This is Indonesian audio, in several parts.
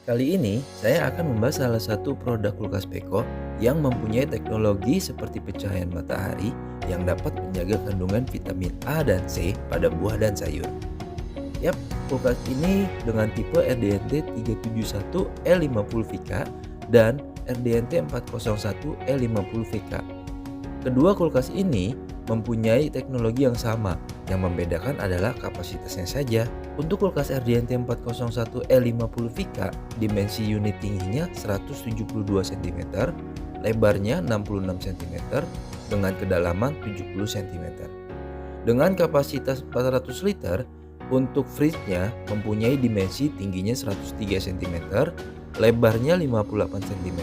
Kali ini saya akan membahas salah satu produk kulkas Beko yang mempunyai teknologi seperti pencahayaan matahari yang dapat menjaga kandungan vitamin A dan C pada buah dan sayur. Yap, kulkas ini dengan tipe RDNT 371 E50 VK dan RDNT 401 E50 VK. Kedua kulkas ini mempunyai teknologi yang sama, yang membedakan adalah kapasitasnya saja. Untuk kulkas RDNT 401 E50 VK, dimensi unit tingginya 172 cm, lebarnya 66 cm, dengan kedalaman 70 cm. Dengan kapasitas 400 liter, untuk fridge-nya mempunyai dimensi tingginya 103 cm, lebarnya 58 cm,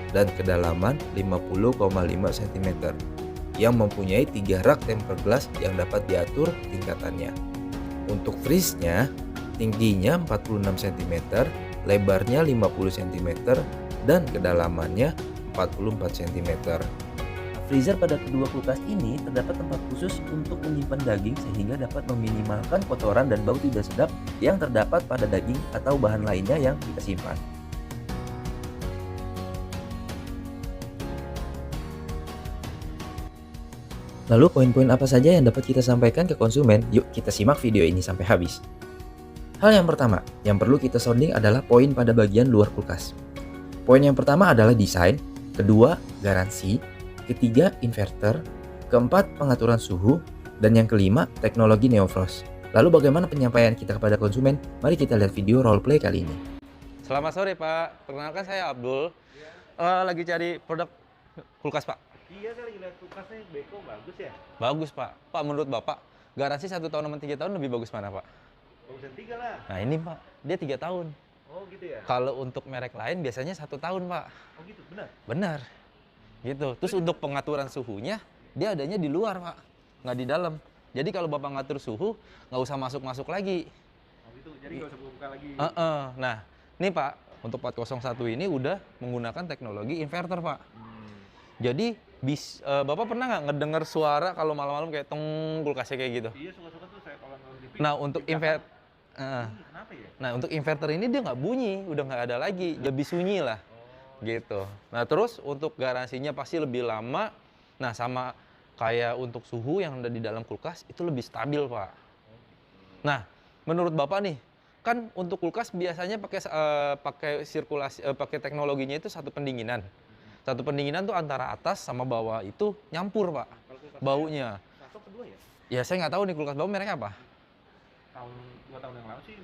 dan kedalaman 50,5 cm, yang mempunyai 3 rak tempered glass yang dapat diatur tingkatannya. Untuk fridge-nya, tingginya 46 cm, lebarnya 50 cm, dan kedalamannya 44 cm. Freezer pada kedua kulkas ini terdapat tempat khusus untuk menyimpan daging sehingga dapat meminimalkan kotoran dan bau tidak sedap yang terdapat pada daging atau bahan lainnya yang kita simpan. Lalu poin-poin apa saja yang dapat kita sampaikan ke konsumen? Yuk kita simak video ini sampai habis. Hal yang pertama yang perlu kita sounding adalah poin pada bagian luar kulkas. Poin yang pertama adalah desain, kedua garansi, ketiga inverter, keempat pengaturan suhu, dan yang kelima teknologi Neofrost. Lalu bagaimana penyampaian kita kepada konsumen? Mari kita lihat video roleplay kali ini. Selamat sore Pak, perkenalkan saya Abdul. Lagi cari produk kulkas Pak. Iya, saya lagi lihat kulkasnya Beko bagus ya. Bagus Pak. Pak, menurut Bapak garansi 1 tahun sama 3 tahun lebih bagus mana Pak? Bagus yang 3 lah. Nah ini Pak, dia 3 tahun. Oh gitu ya. Kalau untuk merek lain biasanya 1 tahun Pak. Oh gitu, benar. Benar. Gitu. Terus untuk pengaturan suhunya dia adanya di luar Pak, nggak di dalam. Jadi kalau Bapak ngatur suhu nggak usah masuk-masuk lagi. Oh gitu, jadi nggak usah buka lagi. Nah, nih Pak, untuk 401 ini udah menggunakan teknologi inverter Pak. Jadi Bapak pernah nggak ngedenger suara kalau malam-malam kayak teng kulkasnya kayak gitu? Iya, suka-suka tuh saya kalau nonton TV. Nah untuk Kenapa ya? nah untuk inverter ini dia nggak bunyi, udah nggak ada lagi, lebih sunyi lah, gitu. Nah terus untuk garansinya pasti lebih lama. Nah sama kayak untuk suhu yang ada di dalam kulkas itu lebih stabil Pak. Nah menurut Bapak nih, kan untuk kulkas biasanya pakai sirkulasi, pakai teknologinya itu satu pendinginan. Satu pendinginan tuh antara atas sama bawah itu nyampur Pak, Kalau kulkas baunya. satu kedua ya? Ya saya nggak tahu nih kulkas bawah mereknya apa. Tahun 2 tahun yang lalu sih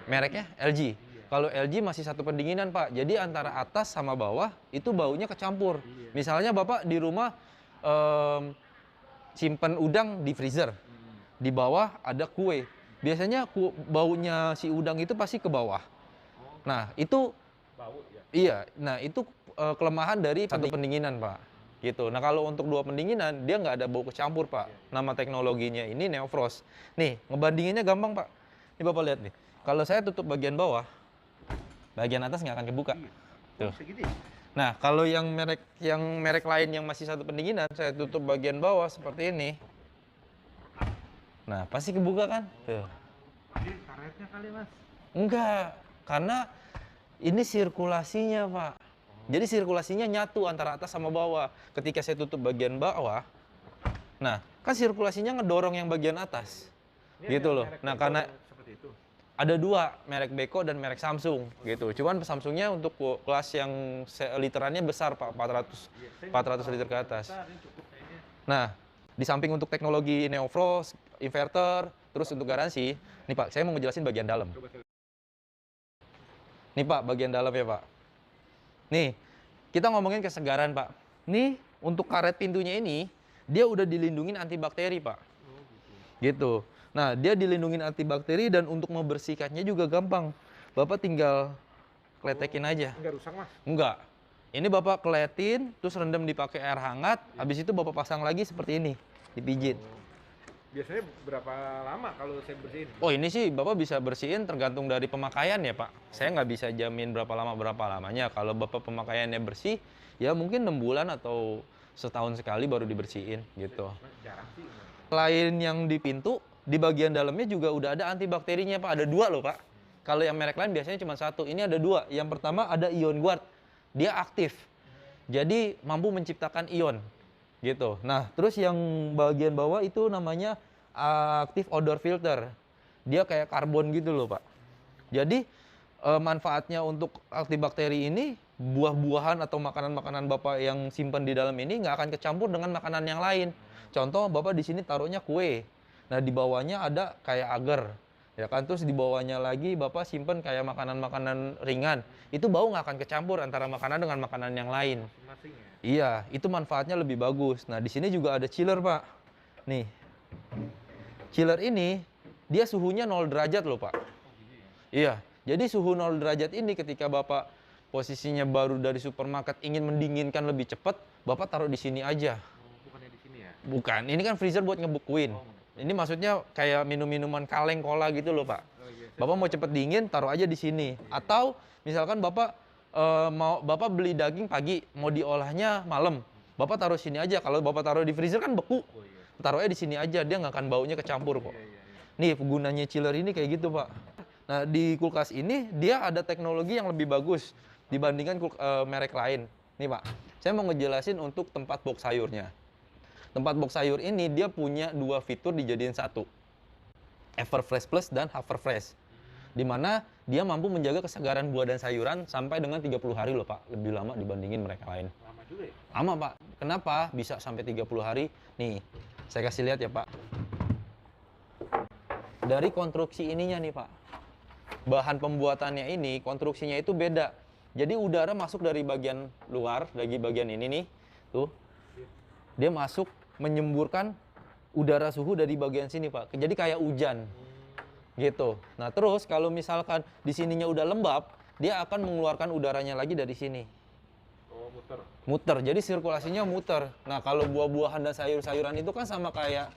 Mereknya LG. Iya. Kalau LG masih satu pendinginan Pak, jadi antara atas sama bawah itu baunya kecampur. Iya. Misalnya Bapak di rumah simpen udang di freezer, di bawah ada kue. Biasanya baunya si udang itu pasti ke bawah. Nah itu Bau ya. iya, nah itu kelemahan dari satu pendinginan Pak. Gitu. Nah kalau untuk 2 pendinginan dia nggak ada bau kecampur Pak. Nama teknologinya ini Neofrost. Nih ngebandinginnya gampang Pak. Ini Bapak lihat nih. Kalau saya tutup bagian bawah, bagian atas nggak akan kebuka. Oh, Tuh. segitu ya? Nah kalau yang merek lain yang masih satu pendinginan, saya tutup bagian bawah seperti ini. Nah pasti kebuka kan? Tuh. Ini karetnya kali Mas. Enggak, karena ini sirkulasinya Pak. Jadi sirkulasinya nyatu antara atas sama bawah. Ketika saya tutup bagian bawah, nah kan sirkulasinya ngedorong yang bagian atas. Ini Gitu ada loh. merek Nah Beko karena yang seperti itu. ada 2, merek Beko dan merek Samsung gitu. Cuman Samsungnya untuk kelas yang literannya besar Pak, 400 liter ke atas. Bentar, ini cukup kayaknya. Nah, di samping untuk teknologi Neofrost, inverter, terus untuk garansi, nih Pak, saya mau ngejelasin bagian dalam. Coba saya. Nih Pak, bagian dalam ya Pak. Nih, kita ngomongin kesegaran Pak. Nih, untuk karet pintunya ini, dia udah dilindungin antibakteri Pak. Oh gitu. Gitu. Nah, dia dilindungin antibakteri dan untuk membersihkannya juga gampang. Bapak tinggal kletekin aja. Enggak rusak Mas. Enggak. Ini Bapak keletin, terus rendam dipakai air hangat, habis itu Bapak pasang lagi seperti ini, dipijit. Biasanya berapa lama kalau saya bersihin? Oh ini sih Bapak bisa bersihin tergantung dari pemakaian ya Pak. Saya nggak bisa jamin berapa lamanya. Kalau Bapak pemakaiannya bersih, ya mungkin 6 bulan atau setahun sekali baru dibersihin gitu. Jarang sih. Selain yang di pintu, di bagian dalamnya juga udah ada antibakterinya Pak. Ada 2 loh Pak. Kalau yang merek lain biasanya cuma satu. Ini ada dua. Yang pertama ada ion guard. Dia aktif. Jadi mampu menciptakan ion. Gitu. Nah, terus yang bagian bawah itu namanya active odor filter. Dia kayak karbon gitu loh, Pak. Jadi manfaatnya untuk antibakteri ini, buah-buahan atau makanan-makanan Bapak yang simpan di dalam ini nggak akan kecampur dengan makanan yang lain. Contoh, Bapak di sini taruhnya kue. Nah, di bawahnya ada kayak agar. Ya kan, terus di bawahnya lagi Bapak simpan kayak makanan-makanan ringan. Itu bau nggak akan kecampur antara makanan dengan makanan yang lain. Masing-masing ya. Iya, itu manfaatnya lebih bagus. Nah, di sini juga ada chiller, Pak. Nih. Chiller ini dia suhunya 0 derajat loh, Pak. Iya. Jadi suhu 0 derajat ini ketika Bapak posisinya baru dari supermarket ingin mendinginkan lebih cepat, Bapak taruh di sini aja. Bukannya di sini ya? Bukan, ini kan freezer buat ngebekuin. Ini maksudnya kayak minum-minuman kaleng, cola gitu loh, Pak. Bapak mau cepet dingin, taruh aja di sini. Atau misalkan Bapak Bapak beli daging pagi, mau diolahnya malam, Bapak taruh sini aja. Kalau Bapak taruh di freezer kan beku. Taruhnya di sini aja, dia nggak akan baunya kecampur kok. Nih, gunanya chiller ini kayak gitu, Pak. Nah, di kulkas ini dia ada teknologi yang lebih bagus dibandingkan merek lain. Nih, Pak. Saya mau ngejelasin untuk tempat box sayurnya. Tempat box sayur ini dia punya dua fitur dijadiin satu. Everfresh Plus dan Haverfresh. Di mana dia mampu menjaga kesegaran buah dan sayuran sampai dengan 30 hari loh, Pak. Lebih lama dibandingin mereka lain. Lama juga ya? Lama, Pak. Kenapa bisa sampai 30 hari? Nih, saya kasih lihat ya, Pak. Dari konstruksi ininya nih, Pak. Bahan pembuatannya ini, konstruksinya itu beda. Jadi udara masuk dari bagian luar, dari bagian ini nih. Tuh. Dia masuk menyemburkan udara suhu dari bagian sini, Pak. Jadi kayak hujan. Gitu. Nah, terus kalau misalkan di sininya udah lembab, dia akan mengeluarkan udaranya lagi dari sini. Oh, muter. Muter. Jadi sirkulasinya muter. Nah, kalau buah-buahan dan sayur-sayuran itu kan sama kayak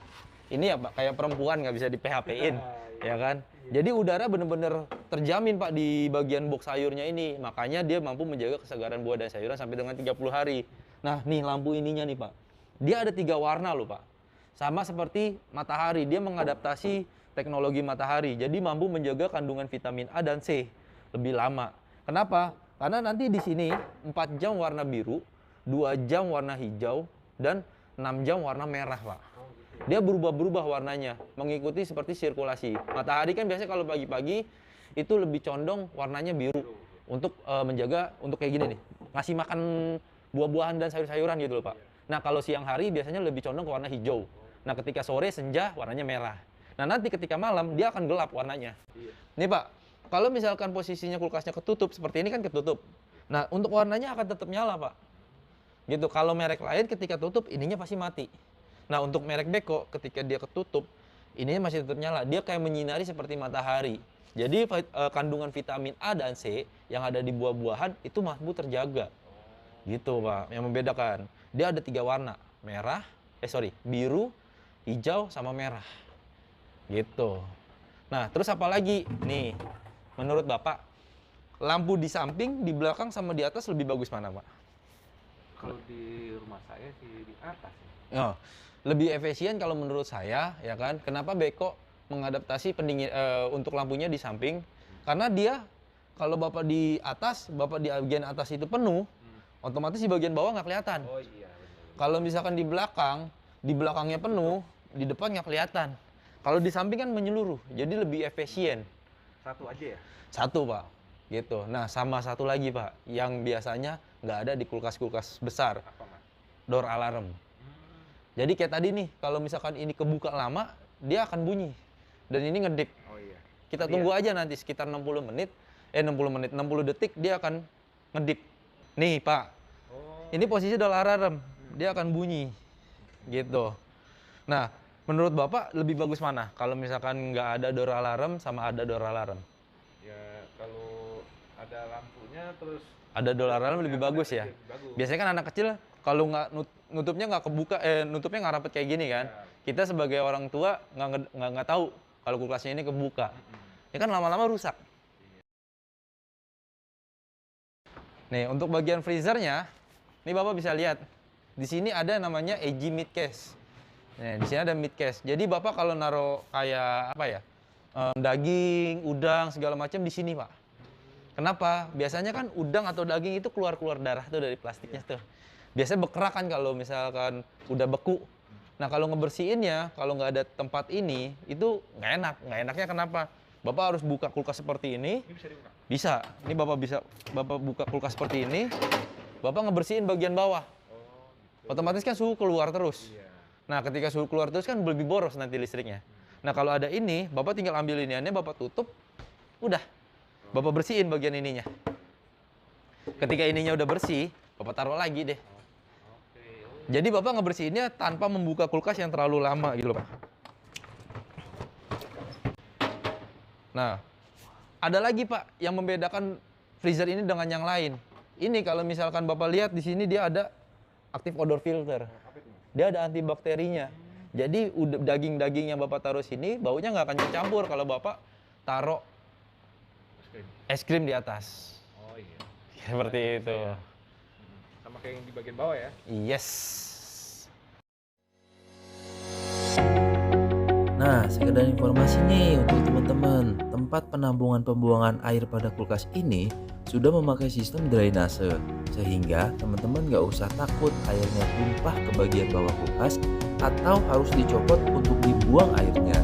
ini ya, Pak, kayak perempuan nggak bisa di PHP-in, ya kan? Jadi udara bener-bener terjamin, Pak, di bagian box sayurnya ini. Makanya dia mampu menjaga kesegaran buah dan sayuran sampai dengan 30 hari. Nah, nih lampu ininya nih, Pak. Dia ada 3 warna loh, Pak. Sama seperti matahari, dia mengadaptasi teknologi matahari. Jadi mampu menjaga kandungan vitamin A dan C lebih lama. Kenapa? Karena nanti di sini 4 jam warna biru, 2 jam warna hijau, dan 6 jam warna merah, Pak. Dia berubah-berubah warnanya, mengikuti seperti sirkulasi. Matahari kan biasanya kalau pagi-pagi itu lebih condong warnanya biru. Untuk menjaga, untuk kayak gini nih, ngasih makan buah-buahan dan sayur-sayuran gitu loh, Pak. Nah, kalau siang hari biasanya lebih condong ke warna hijau. Nah, ketika sore, senja, warnanya merah. Nah, nanti ketika malam, dia akan gelap warnanya. Nih, Pak, kalau misalkan posisinya kulkasnya ketutup, seperti ini kan ketutup. Nah, untuk warnanya akan tetap nyala, Pak. Gitu, kalau merek lain ketika tutup, ininya pasti mati. Nah, untuk merek Beko, ketika dia ketutup, ininya masih tetap nyala. Dia kayak menyinari seperti matahari. Jadi, kandungan vitamin A dan C yang ada di buah-buahan itu mampu terjaga. Gitu, Pak, yang membedakan. Dia ada 3 warna, biru, hijau, sama merah. Gitu. Nah, terus apa lagi? Nih, menurut Bapak, lampu di samping, di belakang, sama di atas lebih bagus mana, Pak? Kalau di rumah saya sih di atas ya. Oh, lebih efisien kalau menurut saya, ya kan? Kenapa Beko mengadaptasi pendingin untuk lampunya di samping? Karena dia, kalau Bapak di atas, Bapak di bagian atas itu penuh, otomatis di bagian bawah nggak kelihatan. Oh iya, benar. Kalau misalkan di belakangnya penuh, di depan nggak kelihatan. Kalau di samping kan menyeluruh, jadi lebih efisien. Satu aja ya? Satu, Pak. Gitu. Nah, sama satu lagi, Pak, yang biasanya nggak ada di kulkas-kulkas besar. Apa, Mas? Door alarm. Jadi kayak tadi nih, kalau misalkan ini kebuka lama, dia akan bunyi. Dan ini ngedip. Oh iya. Kita tunggu aja nanti sekitar 60 detik dia akan ngedip. Nih, Pak. Oh. Ini posisi door alarm. Dia akan bunyi. Gitu. Nah, menurut Bapak lebih bagus mana? Kalau misalkan nggak ada door alarm sama ada door alarm? Ya, kalau ada lampunya terus Ada door alarm lebih bagus ya? bagus. Biasanya kan anak kecil kalau nggak nutupnya nggak kebuka, nutupnya nggak rapet kayak gini kan? Ya. Kita sebagai orang tua nggak tahu kalau kulkasnya ini kebuka. Ya kan lama-lama rusak. Nih, untuk bagian freezernya, nih Bapak bisa lihat. Di sini ada namanya AG mid case. Nah, di sini ada mid case. Jadi Bapak kalau naruh kayak apa ya? daging, udang segala macam di sini, Pak. Kenapa? Biasanya kan udang atau daging itu keluar darah tuh dari plastiknya tuh. Biasanya berkerak kan kalau misalkan udah beku. Nah kalau ngebersihinnya, kalau nggak ada tempat ini, itu nggak enak. Nggak enaknya kenapa? Bapak harus buka kulkas seperti ini. Ini bisa dibuka. Bisa. Ini Bapak buka kulkas seperti ini. Bapak ngebersihin bagian bawah. Otomatis kan suhu keluar terus. Iya. Nah ketika suhu keluar terus kan lebih boros nanti listriknya. Nah kalau ada ini, Bapak tinggal ambil iniannya, Bapak tutup, udah. Bapak bersihin bagian ininya. Ketika ininya udah bersih, Bapak taruh lagi deh. Jadi Bapak ngebersihinnya tanpa membuka kulkas yang terlalu lama gitu loh, Pak. Nah, ada lagi Pak yang membedakan freezer ini dengan yang lain. Ini kalau misalkan Bapak lihat di sini dia ada active odor filter. Dia ada antibakterinya. Jadi daging-daging yang Bapak taruh sini baunya nggak akan campur kalau Bapak taruh es krim di atas. Oh iya. Seperti itu. Sama kayak yang di bagian bawah ya. Yes. Nah, sekedar informasi nih untuk teman-teman, tempat penampungan pembuangan air pada kulkas ini sudah memakai sistem drainase, sehingga teman-teman nggak usah takut airnya tumpah ke bagian bawah kulkas atau harus dicopot untuk dibuang airnya.